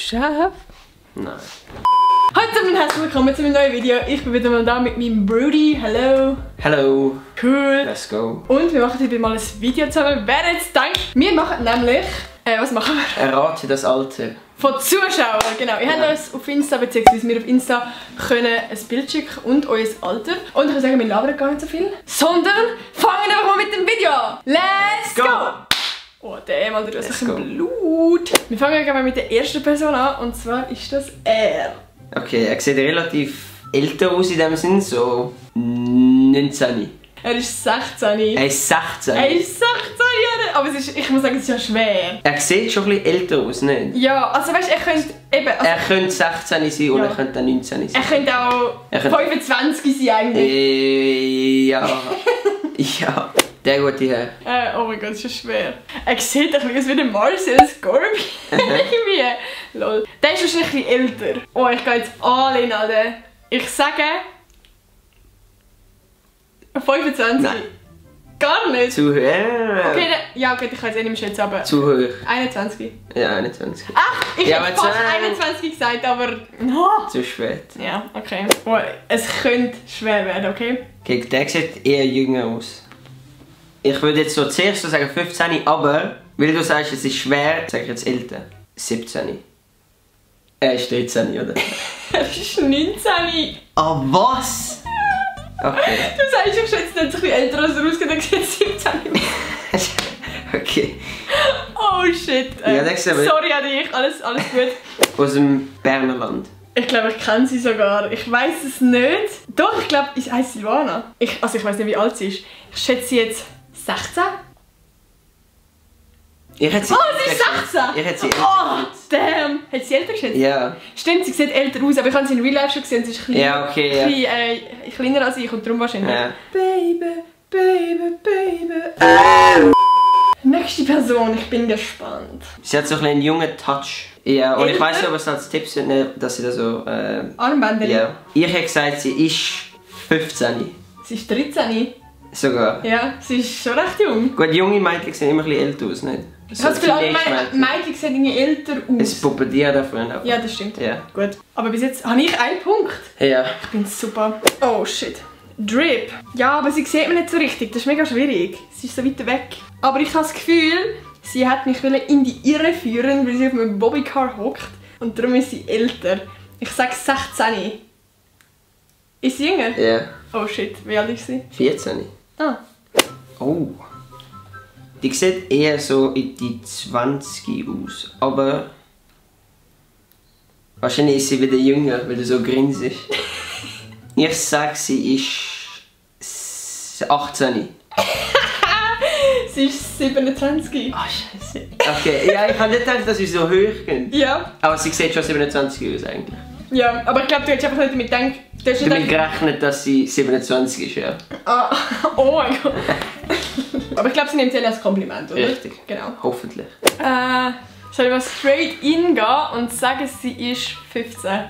Chef? Nein. Hallo und herzlich willkommen zu meinem neuen Video. Ich bin wieder mal da mit meinem Brody. Hallo. Hallo. Cool. Let's go. Und wir machen heute mal ein Video zusammen. Wer jetzt denkt, wir machen nämlich... was machen wir? Errate das Alter. Von Zuschauern, genau. Ihr habt uns auf Insta, beziehungsweise wir auf Insta, können ein Bild schicken und euer Alter. Und ich würde sagen, wir labern gar nicht so viel. Sondern fangen wir mal mit dem Video an. Let's go! Oh, der Alter, du hast ein Blut. Wir fangen gleich mal mit der ersten Person an. Und zwar ist das er. Okay, er sieht relativ älter aus in dem Sinn, so 19. Er ist 16. Er ist 16. Er ist 16, ja. Aber es ist, ich muss sagen, es ist ja schwer. Er sieht schon ein bisschen älter aus, nicht? Ja, also weißt du, er könnte eben... Also, er könnte 16 sein und er könnte auch 19 sein. Er könnte auch 25 sein eigentlich. Ja. Ja. Der gute Herr. Oh mein Gott, das ist schwer. Er sieht ein bisschen aus wie der Marcel Scorpion. Irgendwie. Lol. Der ist wahrscheinlich ein bisschen älter. Oh, ich gehe jetzt all in, Alter. Ich sage... 25. Nein. Gar nicht? Zu hoch. Okay, ja, okay, ich kann jetzt eh nicht mehr schätzen, aber... Zu hoch. 21. Ja, 21. Ach, ich ja, hätte fast 21 gesagt, aber... No. Zu spät. Ja, okay. Oh, es könnte schwer werden, okay? Okay, der sieht eher jünger aus. Ich würde jetzt so zuerst so sagen 15, aber weil du sagst, es ist schwer, sage ich jetzt älter. 17. Er ist 13, oder? Er ist 19. Ah, was? Okay. Du sagst, ich schätze nicht ein bisschen älter als er ausgeht, dann sieht 17 Okay. Oh shit. Ja, sorry an dich, alles gut. Aus dem Berner Land. Ich glaube, ich kenne sie sogar. Ich weiß es nicht. Doch, ich glaube, ich heiße Silvana. Ich weiß nicht, wie alt sie ist. Ich schätze sie jetzt 16. Ich hätte sie sie ist 16! Ich hätte sie älter geschätzt. Damn! Hat sie älter geschätzt? Ja. Stimmt, sie sieht älter aus, aber ich habe sie in Real Life schon gesehen. Sie ist klein, ja, okay, kleiner als ich und darum wahrscheinlich. Ja. Baby, baby, baby. Nächste Person, ich bin gespannt. Sie hat so einen jungen Touch. Ja, und ich weiss nicht, ob es als Tipps sind, dass sie da so... Armbänder? Ja. Ich hätte gesagt, sie ist 15. Sie ist 13. Sogar. Ja, sie ist schon recht jung. Gut, junge Mädchen sehen immer ein bisschen älter aus, nicht? Ich habe das Gefühl, Mädchen sehen irgendwie älter aus. Es pubertiert auch früher. Ja, das stimmt. Ja. Gut. Aber bis jetzt habe ich einen Punkt. Ja. Ich bin super. Oh shit. Drip. Ja, aber sie sieht mich nicht so richtig. Das ist mega schwierig. Sie ist so weit weg. Aber ich habe das Gefühl, sie hat mich in die Irre führen, weil sie auf einem Bobbycar hockt. Und darum ist sie älter. Ich sage 16. Ist sie jünger? Ja. Oh shit. Wie alt ist sie? 14. Ah. Oh. Die sieht eher so in die 20 aus. Aber... wahrscheinlich ist sie wieder jünger, weil du so grinst. Ich sage, sie ist 18. Sie ist 27. Ah, scheiße. Okay, ja, ich habe nicht gedacht, dass sie so hoch gehen. Ja. Aber sie sieht schon 27 aus eigentlich. Ja, aber ich glaube, du hättest einfach nicht damit gedacht... Damit gerechnet, dass sie 27 ist, ja. Ah, oh mein Gott. Aber ich glaube, sie nimmt es als Kompliment, oder? Richtig. Genau. Hoffentlich. Soll ich mal straight in gehen und sagen, sie ist 15?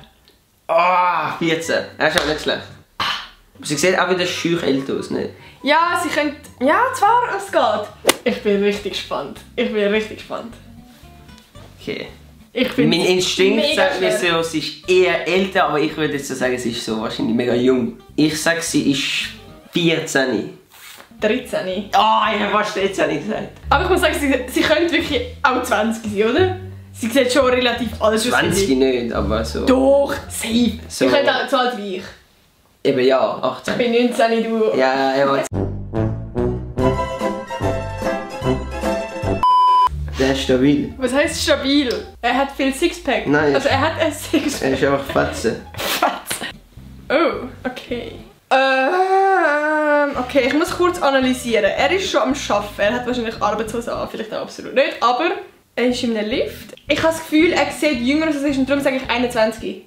Ah, 14. Das ist auch nicht schlecht. Aber sie sieht auch wieder schüch älter aus, nicht? Ja, sie könnte... Ja, zwar, es geht. Ich bin richtig gespannt. Okay. Mein Mein Instinkt sagt mir so, sie ist eher älter, aber ich würde jetzt so sagen, sie ist so wahrscheinlich mega jung. Ich sage, sie ist 14. 13. Ah, ich habe fast 13 gesagt. Aber ich muss sagen, sie könnte wirklich auch 20 sein, oder? Sie sieht schon relativ alt aus. 20 nicht, aber so... Doch, safe. So. Sie könnte auch so alt wie ich. Eben ja, 18. Ich bin 19, du... Ja, er war... Der ist stabil. Was heisst stabil? Er hat viel Sixpack. Nein. Also er hat ein Sixpack. Er ist einfach Fetze. Oh, okay. Okay, ich muss kurz analysieren. Er ist schon am Arbeiten. Er hat wahrscheinlich Arbeitshose an, vielleicht auch absolut nicht. Aber er ist in einem Lift. Ich habe das Gefühl, er sieht jünger als er ist und darum sage ich 21.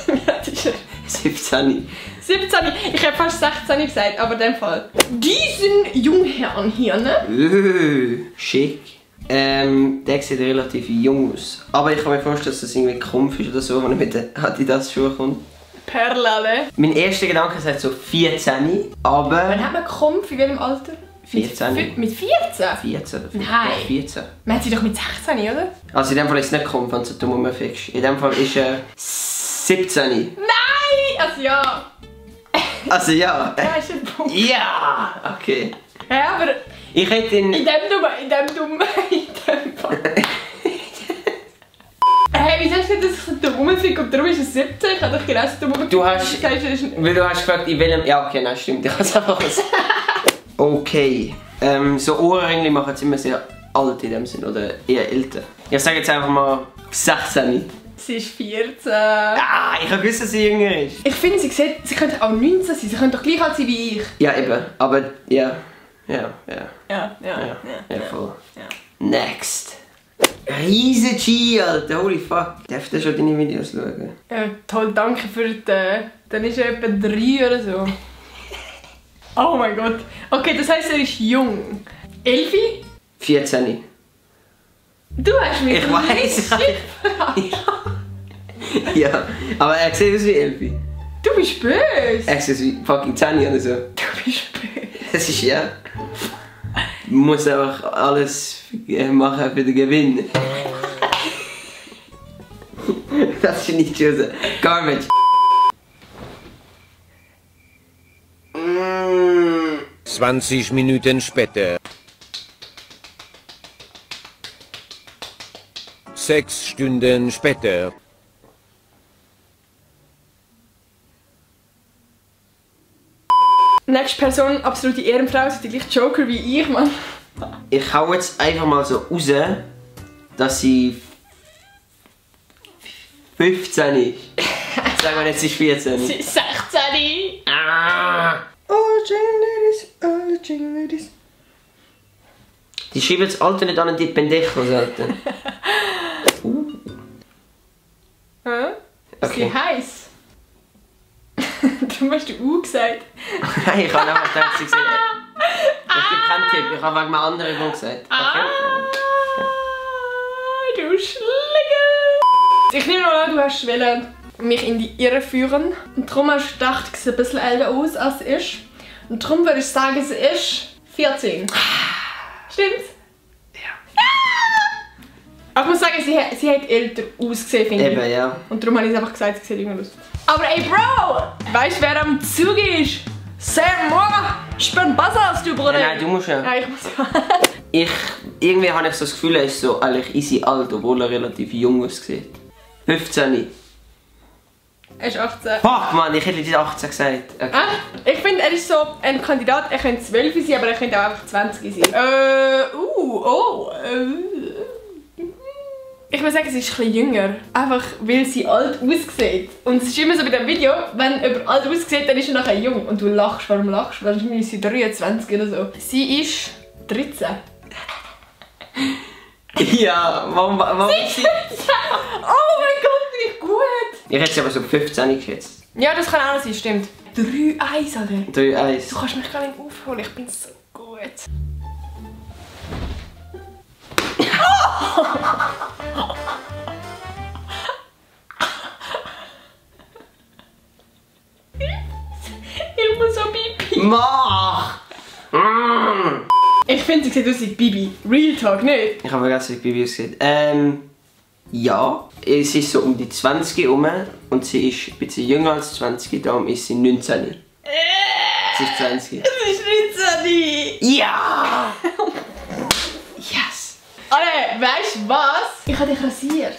Ja, das ist er. 17. 17. Ich habe fast 16 gesagt, aber in dem Fall. Diesen Jungherrn hier, ne? Schick. Der sieht relativ jung aus. Aber ich kann mir vorstellen, dass das irgendwie Kumpf ist oder so, wenn er mit den Adidas-Schuhen kommt. Perlale. Mein erster Gedanke sagt so 14, aber... Wann hat man Kumpf? In welchem Alter? 14. Mit 14? 14 oder 15? Nein. 14. Man hat sie doch mit 16, oder? Also in dem Fall ist es nicht gekommen, wenn du so dumm rumfickst. In dem Fall ist er 17. Nein! Also ja. Also ja. Ja, ist ein Punkt. Ja! Okay. Ja, aber Ich hätte ihn... in dem Fall. Hey, wieso hast du gesagt, dass ich so dumm rumfick und darum ist es 17? Ich habe doch genau so dumm rumgefickt. Du hast... Weil du hast gefragt, in welchem... Ja, okay, nein, stimmt. Ich habe es einfach was... Okay. So Ohrringe machen es immer sehr alt in dem Sinn, oder eher älter. Ich sage jetzt einfach mal 16. Sie ist 14. Ah, ich habe gewusst, dass sie jünger ist. Ich finde, sie könnte auch 19 sein. Sie könnte doch gleich alt sein wie ich. Ja, eben. Aber ja. Ja, voll. Ja. Next. Riese G, Alter. Holy fuck. Darf der schon deine Videos schauen? Ja, toll, danke für den. Dann ist er etwa 3 oder so. Oh mein Gott. Okay, das heisst, er ist jung. 11? 14. Du hast mich Ich weiss. Ja, aber er sieht aus wie 11. Du bist böse. Er sieht aus wie fucking 10 oder so. Du bist böse. Das ist ja. Du musst einfach alles machen für den Gewinn. Das ist nicht schön. Garbage. 20 Minuten später. 6 Stunden später. Nächste Person, absolute Ehrenfrau, ist die gleiche Joker wie ich, Mann. Ich hau jetzt einfach mal so raus, dass sie 15 ist. Sagen wir jetzt, sie ist 14. Sie ist 16. Ah. All the Jingle Ladies. Die schreiben das Alter nicht an die Pendejos, Alter. Hä? Okay. Sie heiß. Du hast du gesagt. Nein, ich habe einfach gedacht, sie gesagt. Ich gebe keinen Tipp, ich habe wegen einem anderen Grund gesagt. Okay. Du Schlinge! Ich nehme mal an, du hast mich in die Irre führen. Und darum hast du gedacht, sie sieht ein bisschen älter aus als sie ist. Und darum würde ich sagen, sie ist 14. Stimmt's? Ja. Aber ich muss sagen, sie hat älter ausgesehen, finde ich. Eben, ja. Und darum habe ich einfach gesagt, sie sieht jünger aus. Aber ey, Bro! Weißt du, wer am Zug ist? C'est moi! Ich bin besser als du, Bruder! Nein, du musst ja. Nein, ich muss ja. Irgendwie habe ich so das Gefühl, er ist so eigentlich easy alt, obwohl er relativ jung aussieht. 15. Er ist 18. Fuck, Mann, ich hätte dir 18 gesagt. Okay. Ich finde, er ist so ein Kandidat, er könnte 12 sein, aber er könnte auch einfach 20 sein. Ich würde sagen, sie ist ein bisschen jünger. Einfach, weil sie alt aussieht. Und es ist immer so bei diesem Video, wenn jemand alt aussieht, dann ist er nachher jung. Und du lachst, warum lachst du? Wahrscheinlich ist sie 23 oder so. Sie ist 13. Ja, warum ist sie... Oh mein Gott, bin ich gut! Ich hätte sie aber so 15 geschätzt. Ja, das kann auch sein, stimmt. 3-1, Alter. 3-1. Du kannst mich gar nicht aufholen, ich bin so gut. Ich muss so Bibi. Mach! Ich finde, sie sieht aus wie Bibi. Real Talk, nicht? Ich habe vergessen, wie Bibi aussieht. Ja. Sie ist so um die 20 herum und sie ist ein bisschen jünger als 20, darum ist sie 19. Sie ist 20. Sie ist nicht so nie. Ja! Yes! Alter, weißt du was? Ich habe dich rasiert.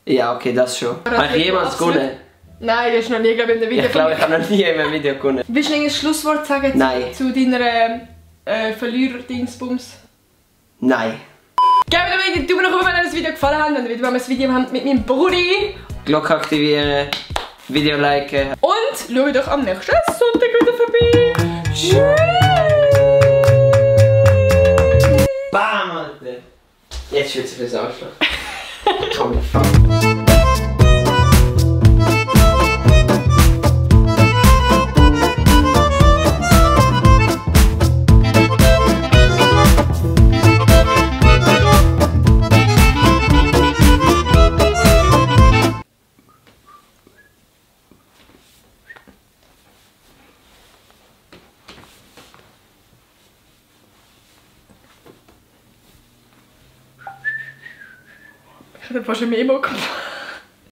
Ja, okay, das schon. Habe ich jemals gewonnen? Nein, das ist noch nie, glaube ich, in der Video. Ich glaube, ich habe noch nie in einem Video gewonnen. Willst du ein Schlusswort sagen Nein. zu deiner Verlierer-Dingsbums? Nein. Gebt mir den Daumen nach oben, wenn euch das Video gefallen hat. Und wenn wir ein Video haben mit meinem Brudi. Glocke aktivieren, Video liken. Und schaut doch am nächsten Sonntag wieder vorbei. Tschüss! Bam, Alter! Jetzt schütze ich fürs Arschloch. Komm, fuck. fast mehr Bock.